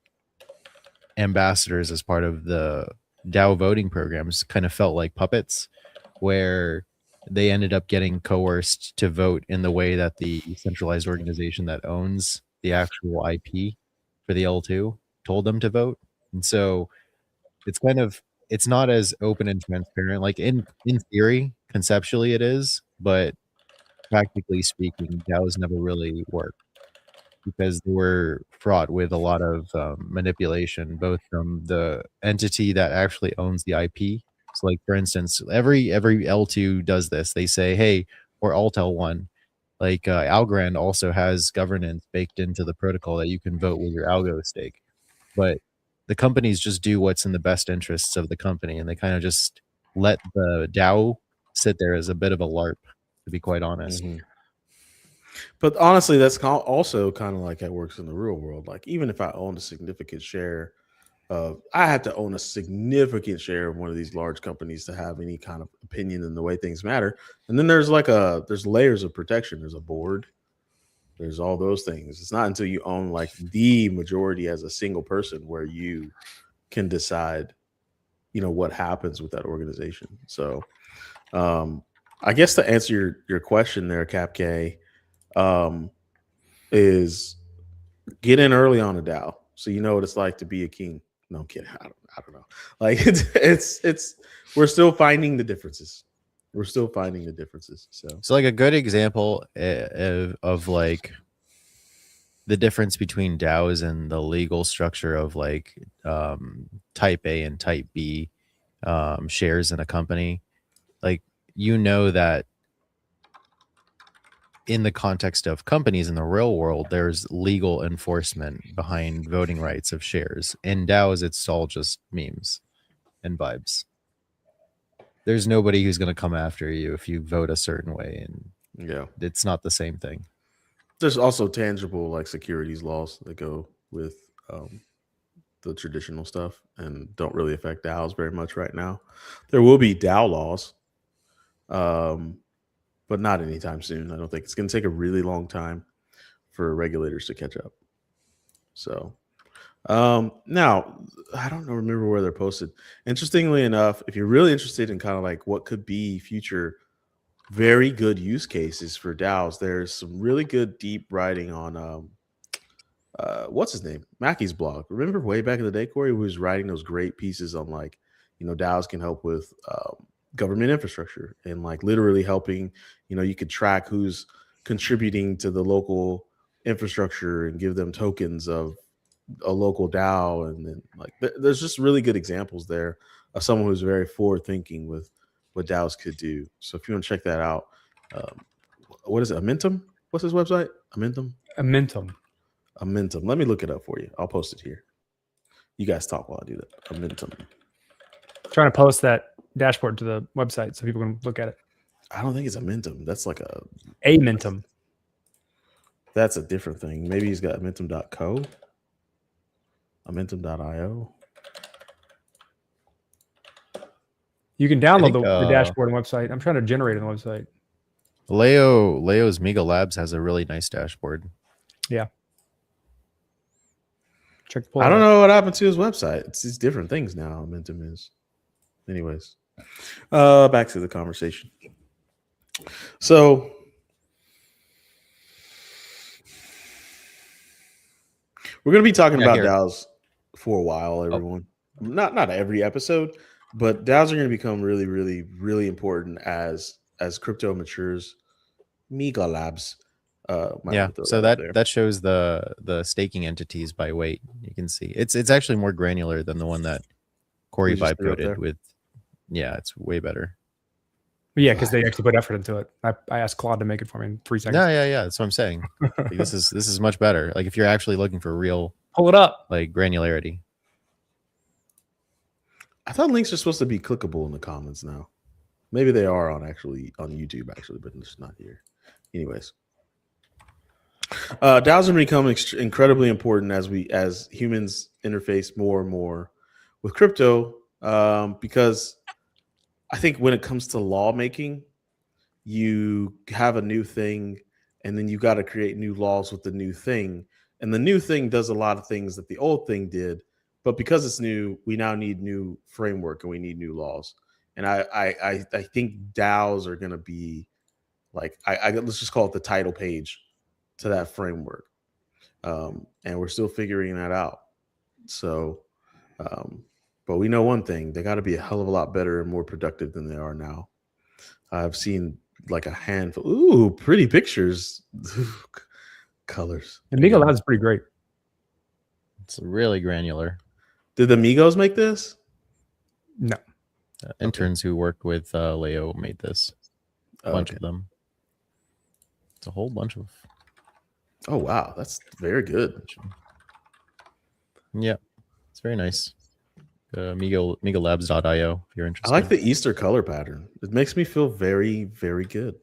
ambassadors as part of the DAO voting programs kind of felt like puppets, where they ended up getting coerced to vote in the way that the centralized organization that owns the actual IP for the L2 told them to vote. And so it's not as open and transparent. Like in theory, conceptually it is, but practically speaking, DAOs never really work because they were fraught with a lot of manipulation, both from the entity that actually owns the IP. So, like for instance, every L2 does this. They say, "Hey," or Alt L1. Like Algorand also has governance baked into the protocol that you can vote with your algo stake, but the companies just do what's in the best interests of the company, and they kind of just let the DAO sit there as a bit of a LARP, to be quite honest. Mm-hmm. But honestly, that's also kind of like it works in the real world. Like even if I own a significant share of, I have to own a significant share of one of these large companies to have any kind of opinion in the way things matter. And then there's there's layers of protection. There's a board. There's all those things. It's not until you own like the majority as a single person where you can decide, what happens with that organization. So, I guess to answer your question there, Cap K, is get in early on a DAO so you know what it's like to be a king. No, I'm kidding. I don't know. Like it's we're still finding the differences. So like a good example of like the difference between DAOs and the legal structure of like type A and type B shares in a company, like that in the context of companies in the real world, there's legal enforcement behind voting rights of shares. In DAOs, it's all just memes and vibes. There's nobody who's going to come after you if you vote a certain way, and it's not the same thing. There's also tangible like securities laws that go with the traditional stuff and don't really affect DAOs very much right now. There will be DAO laws, but not anytime soon. I don't think it's going to take a really long time for regulators to catch up. So now I don't remember where they're posted. Interestingly enough, if you're really interested in kind of like what could be future very good use cases for DAOs, there's some really good deep writing on what's his name? Mackey's blog. Remember way back in the day, Corey, who was writing those great pieces on like, DAOs can help with government infrastructure and like literally helping, you could track who's contributing to the local infrastructure and give them tokens of a local DAO. And then like there's just really good examples there of someone who's very forward thinking with what DAOs could do. So if you want to check that out, what is it? Amentum? What's his website? Amentum. Let me look it up for you. I'll post it here. You guys talk while I do that. Amentum. Trying to post that dashboard to the website so people can look at it. I don't think it's Amentum. That's like Amentum. That's a different thing. Maybe he's got Amentum.co. Amentum.io. You can download the dashboard and website. I'm trying to generate it on the website. Leo's Mega Labs has a really nice dashboard. Yeah. I don't know what happened to his website. It's these different things now. Amentum is. Anyways, back to the conversation. So we're going to be talking about DAOs for a while, everyone. Not every episode, but DAOs are going to become really, really, really important as crypto matures. Mega Labs. So that shows the staking entities by weight. You can see it's actually more granular than the one that Corey vibe coded with. Yeah, it's way better. Yeah, because they actually put effort into it. I asked Claude to make it for me in 3 seconds. Yeah. That's what I'm saying. Like, this is much better. Like if you're actually looking for real, pull it up, like granularity. I thought links are supposed to be clickable in the comments now. Maybe they are on YouTube actually, but it's not here. Anyways, DAOs have become incredibly important as humans interface more and more with crypto, because I think when it comes to lawmaking, you have a new thing and then you got to create new laws with the new thing. And the new thing does a lot of things that the old thing did, but because it's new, we now need new framework and we need new laws. And I think DAOs are going to be like, let's just call it the title page to that framework. And we're still figuring that out. So, but we know one thing: they got to be a hell of a lot better and more productive than they are now. I've seen like a handful. Ooh, pretty pictures, colors. And Amigo Labs is pretty great. It's really granular. Did the Migos make this? No. Interns who worked with Leo made this. A bunch of them. It's a whole bunch of. Oh wow, that's very good. Yeah, it's very nice. MigoLabs.io if you're interested. I like the Easter color pattern. It makes me feel very, very good.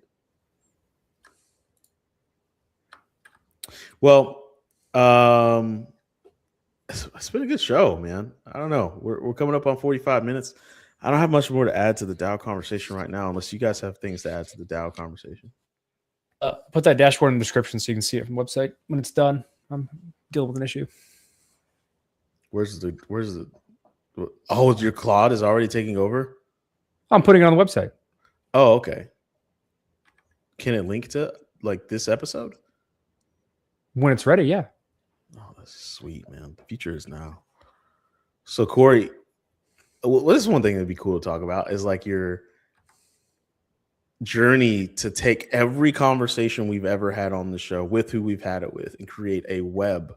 Well, it's been a good show, man. I don't know. We're coming up on 45 minutes. I don't have much more to add to the DAO conversation right now, unless you guys have things to add to the DAO conversation. Put that dashboard in the description so you can see it from the website when it's done. I'm dealing with an issue. Where's the oh, your Claude is already taking over? I'm putting it on the website. Oh, okay. Can it link to like this episode? When it's ready, yeah. Oh, that's sweet, man. The future is now. So Corey, what is one thing that'd be cool to talk about is like your journey to take every conversation we've ever had on the show with who we've had it with and create a web,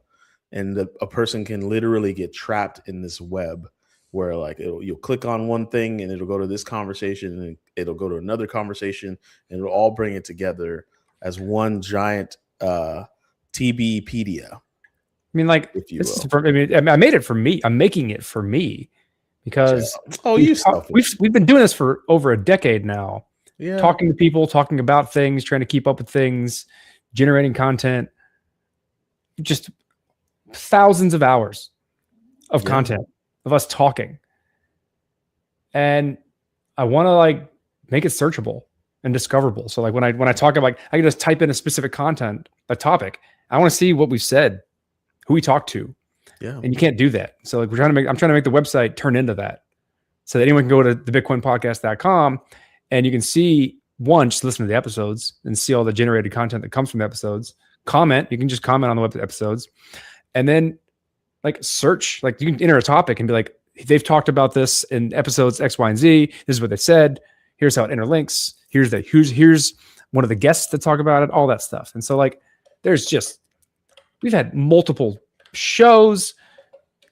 and a person can literally get trapped in this web where like you'll click on one thing and it'll go to this conversation and it'll go to another conversation and it'll all bring it together as one giant TBpedia. I mean, like, I made it for me. I'm making it for me because we've been doing this for over a decade now. Yeah. Talking to people, talking about things, trying to keep up with things, generating content, just thousands of hours of content of us talking. And I want to like make it searchable and discoverable. So like when I talk about, like, I can just type in a specific a topic. I want to see what we've said, who we talked to. Yeah. And you can't do that. So like I'm trying to make the website turn into that so that anyone can go to thebitcoinpodcast.com and you can see, just listen to the episodes and see all the generated content that comes from the episodes. Comment. You can just comment on the web episodes. And then like search, like you can enter a topic and be like, they've talked about this in episodes X, Y, and Z. This is what they said. Here's how it interlinks. Here's one of the guests that talk about it, all that stuff. And so like, we've had multiple shows.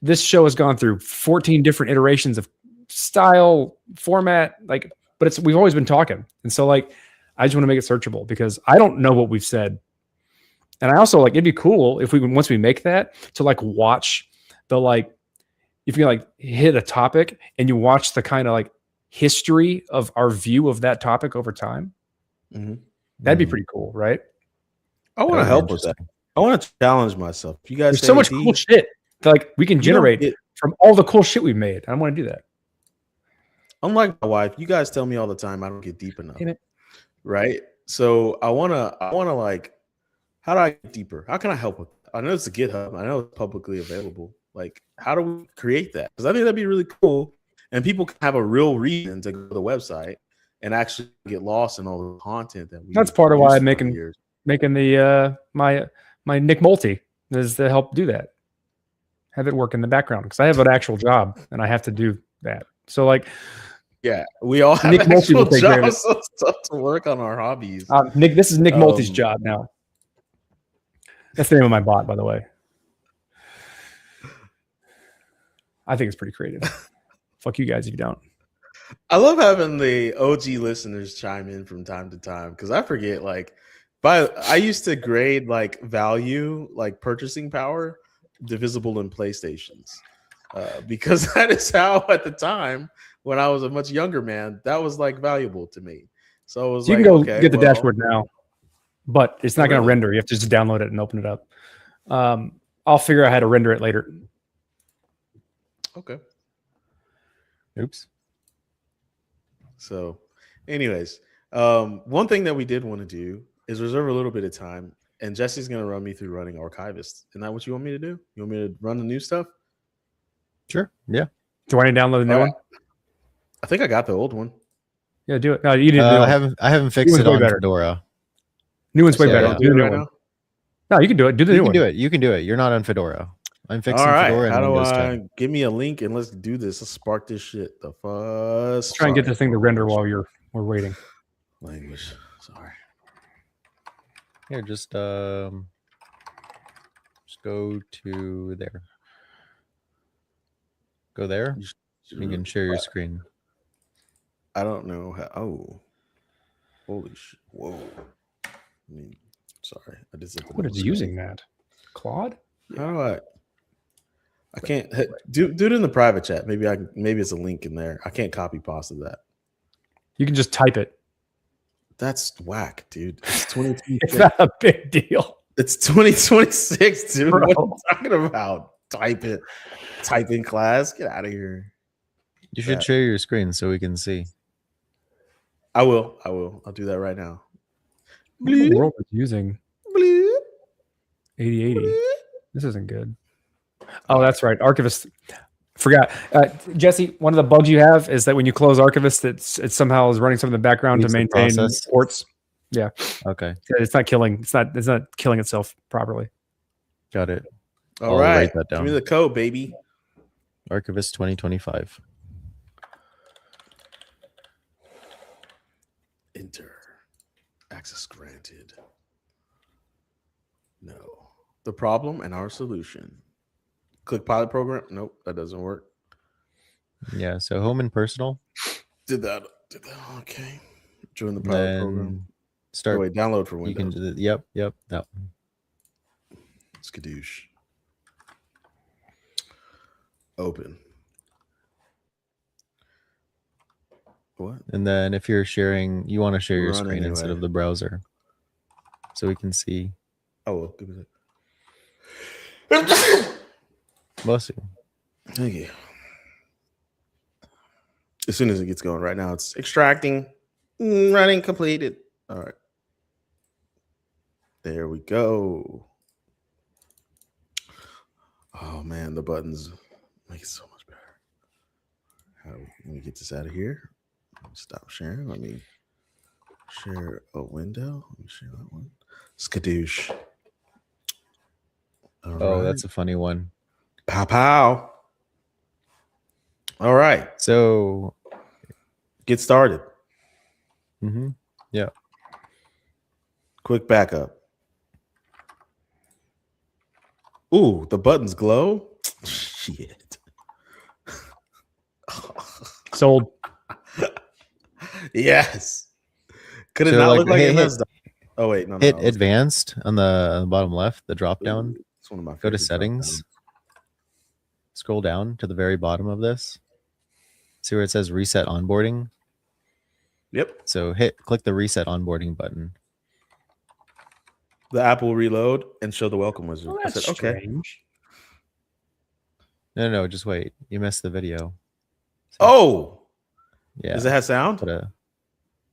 This show has gone through 14 different iterations of style, format, like, but we've always been talking. And so like, I just want to make it searchable because I don't know what we've said. And I also like, it'd be cool if once we make that, to like watch the, like, if you like hit a topic and you watch the kind of like history of our view of that topic over time. Mm-hmm. That'd be pretty cool, right? I want to help with that. I want to challenge myself. You guys, there's so much cool shit that like we can generate from all the cool shit we've made. I want to do that. Unlike my wife, you guys tell me all the time I don't get deep enough, right? So I wanna like, how do I get deeper? How can I help with that? I know it's a GitHub. I know it's publicly available. Like, how do we create that? Because I think that'd be really cool, and people can have a real reason to go to the website and actually get lost in all the content that we. That's part of why I'm making the my Nick Multi is to help do that. Have it work in the background because I have an actual job and I have to do that. So like. Yeah, we all have Nick actual jobs to work on our hobbies. Nick, this is Nick Multi's job now. That's the name of my bot, by the way. I think it's pretty creative. Fuck you guys if you don't. I love having the OG listeners chime in from time to time because I forget. Like, I used to grade like value, like purchasing power, divisible in PlayStations, because that is how at the time. When I was a much younger man, that was like valuable to me. So it was you can go get the dashboard now, but it's not going to render. You have to just download it and open it up. I'll figure out how to render it later. Okay. Oops. So anyways, one thing that we did want to do is reserve a little bit of time, and Jesse's gonna run me through running Archivist. Isn't that what you want me to do? You want me to run the new stuff? Sure. Yeah. Do you want to download the new All one? right. I think I got the old one. Yeah, do it. No, you need to do it. I haven't fixed one's it way on better. Fedora. New one's way So, better. yeah. Do the new right one. now? No, you can do it. Do the You new can one. do it. You can do it. You're not on Fedora. I'm fixing All right. Fedora How and do Windows I 10. give me a link and let's do this? Let's spark this shit. The fuss. Try and get this thing to render while we're waiting. Language. Sorry. Here, just go to there. Go there. You can share your screen. I don't know how. Oh, holy shit! Whoa. I mean, sorry, I did something. What is using that? Claude? How do I? I can't do it in the private chat. Maybe maybe it's a link in there. I can't copy pasta that. You can just type it. That's whack, dude. It's 2026. It's not a big deal. It's 2026, dude. Bro. What are you talking about? Type it. Type in class. Get out of here. You should share your screen so we can see. I will. I'll do that right now. What in the world is using Bloop. 8080? This isn't good. Oh, that's right. Archivist. Forgot. Jesse, one of the bugs you have is that when you close Archivist, it somehow is running some in the background to Leaves the maintain process. ports. Yeah. Okay. It's not killing. It's not killing itself properly. Got it. All I'll right. write that Give down. me the code, baby. Archivist 2025. Enter. Access granted. No. The problem and our solution. Click pilot program. Nope, that doesn't work. Yeah. So home and personal. Did that. Okay. Join the pilot program. Then start. Oh, wait, download for You Windows. can do the, yep. That one. Skadoosh. Open. What? And then if you're sharing, you want to share your Run screen instead anyway. of the browser, so we can see. Oh, well, give me that. Bless you. Thank you. As soon as it gets going, right now it's extracting, running completed. All right. There we go. Oh man, the buttons make it so much better. Let me get this out of here. Stop sharing. Let me share a window. Let me share that one. Skadoosh. All Oh, right. that's a funny one. Pow pow. All right. So, Get started. yeah. Quick backup. Ooh, the buttons glow. Shit. Sold. Yes. Could it So, not like, look like hit- it messed up? Oh wait, no. Hit no. advanced on the bottom left, the drop down. It's one of my Go to favorite settings. drop-downs. Scroll down to the very bottom of this. See where it says reset onboarding. Yep. So click the reset onboarding button. The app will reload and show the welcome wizard. Well, I that's said, okay. strange. No, just wait. You missed the video. Oh, Yeah. does it have sound? But,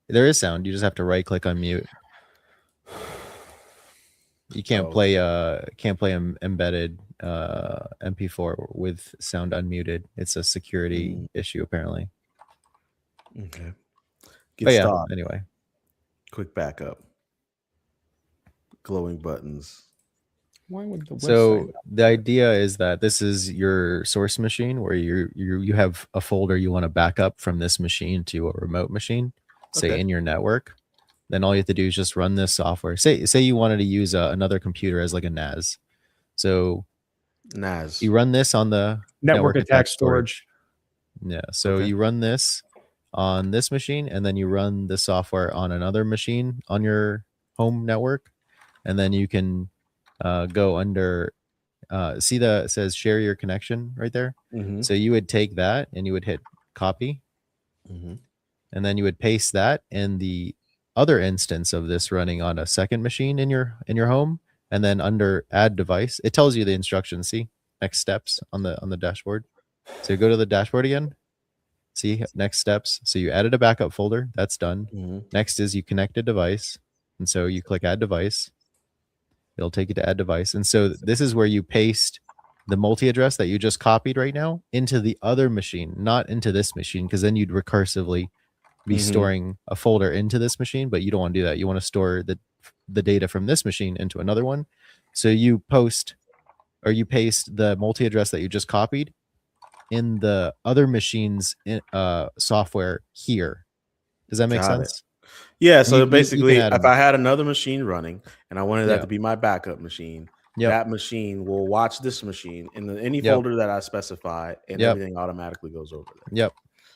there is sound. You just have to right click on mute. You can't Oh. play embedded MP4 with sound unmuted. It's a security issue apparently. Okay. But Get yeah, stopped. anyway. Quick backup. Glowing buttons. Why would the So website? the idea is that this is your source machine where you have a folder you want to back up from this machine to a remote machine, say Okay. in your network. Then all you have to do is just run this software. Say you wanted to use another computer as like a NAS. So NAS. you run this on the Network attached storage. Yeah. So Okay. you run this on this machine, and then you run the software on another machine on your home network, and then you can go under. See it says share your connection right there. Mhm. So you would take that and you would hit copy, Mhm. and then you would paste that in the other instance of this running on a second machine in your home, and then under add device, it tells you the instructions. See next steps on the dashboard. So you go to the dashboard again. See next steps. So you added a backup folder. That's done. Mhm. Next is you connect a device. And so you click add device. It'll take you to add device. And so this is where you paste the multi-address that you just copied right now into the other machine, not into this machine, because then you'd recursively be storing a folder into this machine, but you don't want to do that. You want to store the data from this machine into another one. So you paste the multi-address that you just copied in the other machine's software here. Does that make sense? Yeah, so You basically, can add if them. I had another machine running and I wanted that Yeah. to be my backup machine, Yep. that machine will watch this machine in any Yep. folder that I specify, and Yep. everything automatically goes over there.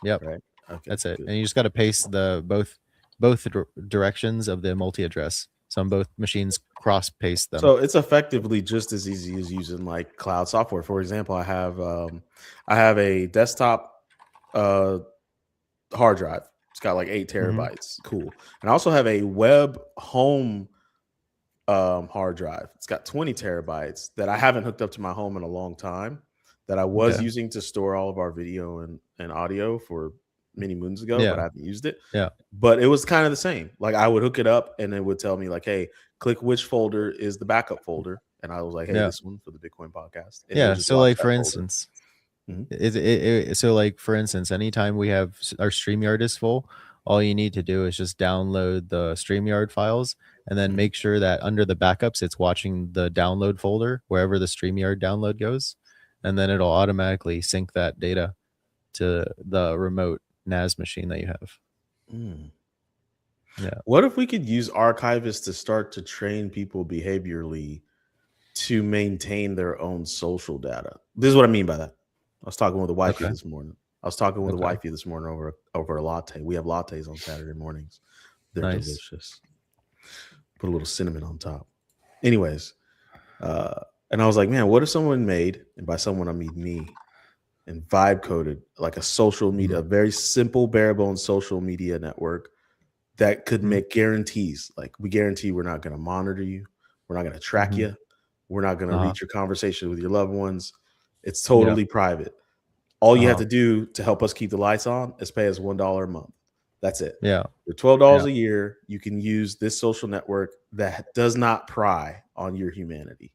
Yep. Right. Okay. That's it. Good. And you just got to paste the both directions of the multi-address. So on both machines, cross paste them. So it's effectively just as easy as using like cloud software. For example, I have a desktop hard drive. It's got like 8 terabytes. Cool. And I also have a web home hard drive. It's got 20 terabytes that I haven't hooked up to my home in a long time, that I was using to store all of our video and audio for many moons ago, but I haven't used it. Yeah. But it was kind of the same. Like I would hook it up and it would tell me like, hey, click which folder is the backup folder. And I was like, hey, this one for the Bitcoin podcast. And so like for instance, so like for instance, anytime we have our StreamYard is full, all you need to do is just download the StreamYard files and then make sure that under the backups, it's watching the download folder wherever the StreamYard download goes. And then it'll automatically sync that data to the remote NAS machine that you have. Yeah. What if we could use archivists to start to train people behaviorally to maintain their own social data? This is what I mean by that. I was talking with a wifey this morning. Over a latte. We have lattes on Saturday mornings. They're delicious. Put a little cinnamon on top. Anyways, and I was like, man, what if someone made, and by someone I mean me, and vibe coded like a social media, a very simple, bare bones social media network that could make guarantees. Like we guarantee we're not going to monitor you. We're not going to track you. We're not going to reach your conversation with your loved ones. It's totally private. All you have to do to help us keep the lights on is pay us $1 a month. That's it. Yeah. For $12 a year, you can use this social network that does not pry on your humanity.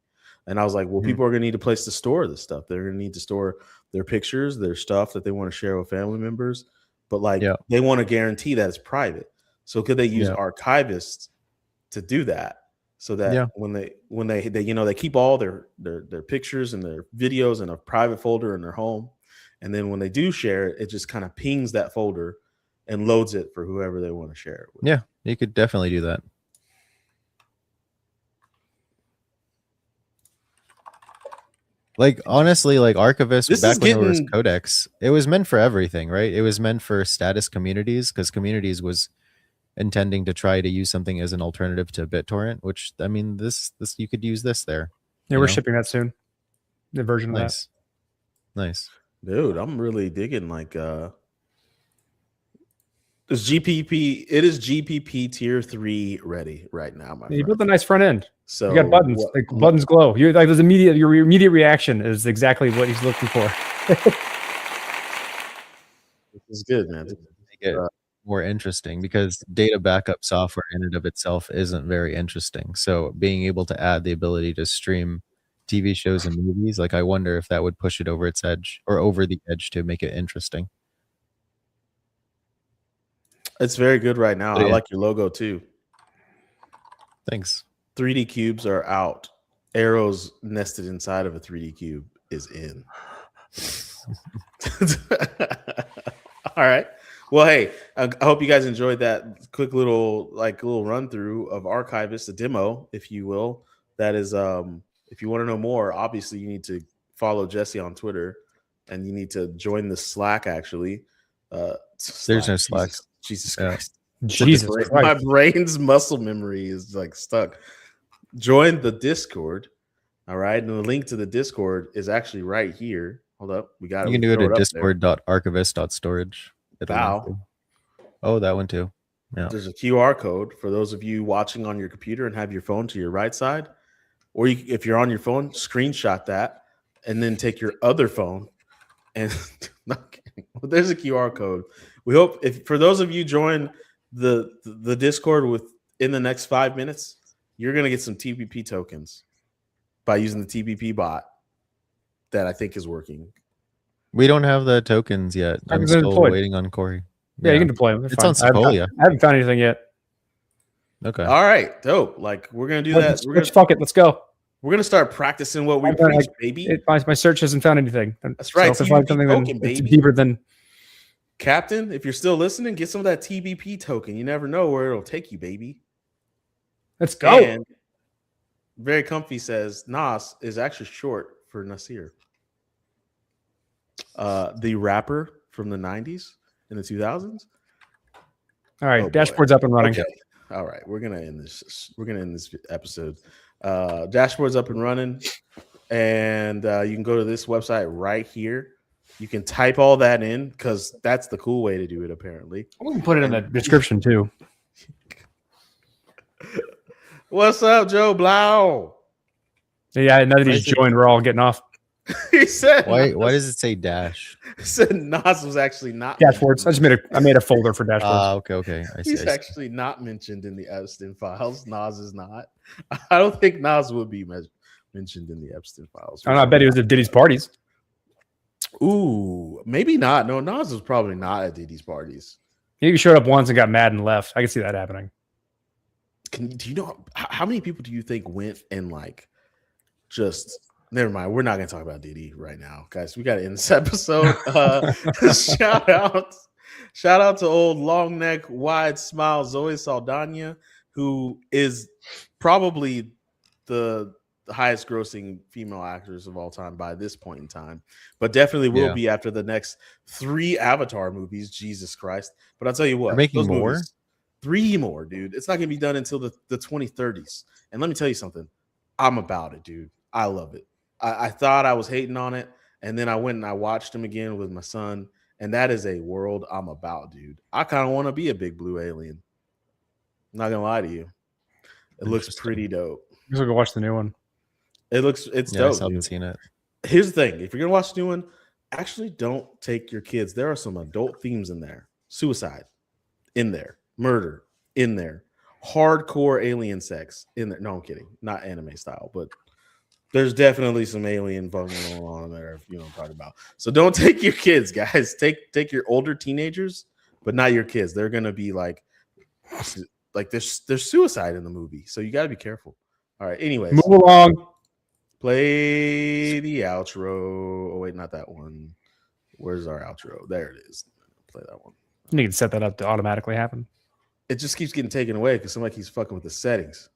And I was like, well, people are going to need a place to store this stuff. They're going to need to store their pictures, their stuff that they want to share with family members. But like they want to guarantee that it's private. So could they use archivists to do that? So that when they they keep all their pictures and their videos in a private folder in their home. And then when they do share it, it just kind of pings that folder and loads it for whoever they want to share it with. Yeah, you could definitely do that. Like honestly, like Archivist back when it was Codex, it was meant for everything, right? It was meant for status communities because communities was intending to try to use something as an alternative to BitTorrent, which I mean, this you could use this there. Yeah, we're shipping that soon. The version of that. Nice. Dude, I'm really digging like this GPP. It is GPP tier 3 ready right now, my friend. You built a nice front end. So you got buttons. Like buttons glow. You like your immediate reaction is exactly what he's looking for. This is good, man. Make it more interesting because data backup software in and of itself isn't very interesting. So being able to add the ability to stream TV shows and movies, like I wonder if that would push it over its edge or over the edge to make it interesting. It's very good right now. I like your logo too. Thanks. 3D cubes are out. Arrows nested inside of a 3D cube is in. All right. Well, hey, I hope you guys enjoyed that quick little run through of Archivist, a demo, if you will. That is if you want to know more, obviously you need to follow Jesse on Twitter and you need to join the Slack actually. There's no Slack. Jesus Christ. Jesus Christ. My brain's muscle memory is like stuck. Join the Discord. All right. And the link to the Discord is actually right here. Hold up. We got it. You can go to discord.archivist.storage. Wow. Oh, that one too. Yeah. There's a QR code for those of you watching on your computer and have your phone to your right side. Or if you're on your phone, screenshot that and then take your other phone and there's a QR code. We hope for those of you join the Discord with in the next 5 minutes, you're going to get some TPP tokens by using the TPP bot that I think is working. We don't have the tokens yet. I'm still waiting on Corey. Yeah, you can deploy them. It's on Sequoia. I haven't found anything yet. Okay. All right, dope. Like we're gonna do that. Fuck it, let's go. We're gonna start practicing what we preach, baby. My search hasn't found anything. That's right. So if I find something token, that's baby. deeper than Captain, if you're still listening, get some of that TBP token. You never know where it'll take you, baby. Let's go. And Very Comfy says Nas is actually short for Nasir. The rapper from the 90s and the 2000s. All right, dashboard's up and running. Okay. All right, we're gonna end this. We're gonna end this episode. Dashboard's up and running, and you can go to this website right here. You can type all that in because that's the cool way to do it. Apparently, we can put it in the description too. What's up, Joe Blau? Yeah, now that he's joined, we're all getting off. He said, "Why does it say dash?" He said Nas was actually not dashboards. I made a folder for dashboards. Okay. He's actually not mentioned in the Epstein files. Nas is not. I don't think Nas would be mentioned in the Epstein files. I bet he was at Diddy's parties. Ooh, maybe not. No, Nas was probably not at Diddy's parties. He showed up once and got mad and left. I can see that happening. Do you know how many people do you think went and like just? Never mind. We're not going to talk about Diddy right now, guys. We got to end this episode. Shout out to old long neck, wide smile Zoe Saldana, who is probably the highest grossing female actress of all time by this point in time, but definitely will be after the next 3 Avatar movies. Jesus Christ. But I'll tell you what, they're making more. 3 more, dude. It's not going to be done until the 2030s. And let me tell you something. I'm about it, dude. I love it. I thought I was hating on it, and then I went and I watched him again with my son, and that is a world I'm about, dude. I kind of want to be a big blue alien. I'm not gonna lie to you. It looks pretty dope. Let's go watch the new one. It's dope. I haven't seen it. Here's the thing: if you're gonna watch the new one, actually don't take your kids. There are some adult themes in there: suicide, in there, murder, in there, hardcore alien sex, in there. No, I'm kidding. Not anime style, but there's definitely some alien fun going on in there, if you know what I'm talking about. So don't take your kids, guys. Take your older teenagers, but not your kids. They're gonna be like there's suicide in the movie, so you got to be careful. All right. Anyways, move along. Play the outro. Oh wait, not that one. Where's our outro? There it is. Play that one. You can set that up to automatically happen. It just keeps getting taken away because somebody keeps fucking with the settings.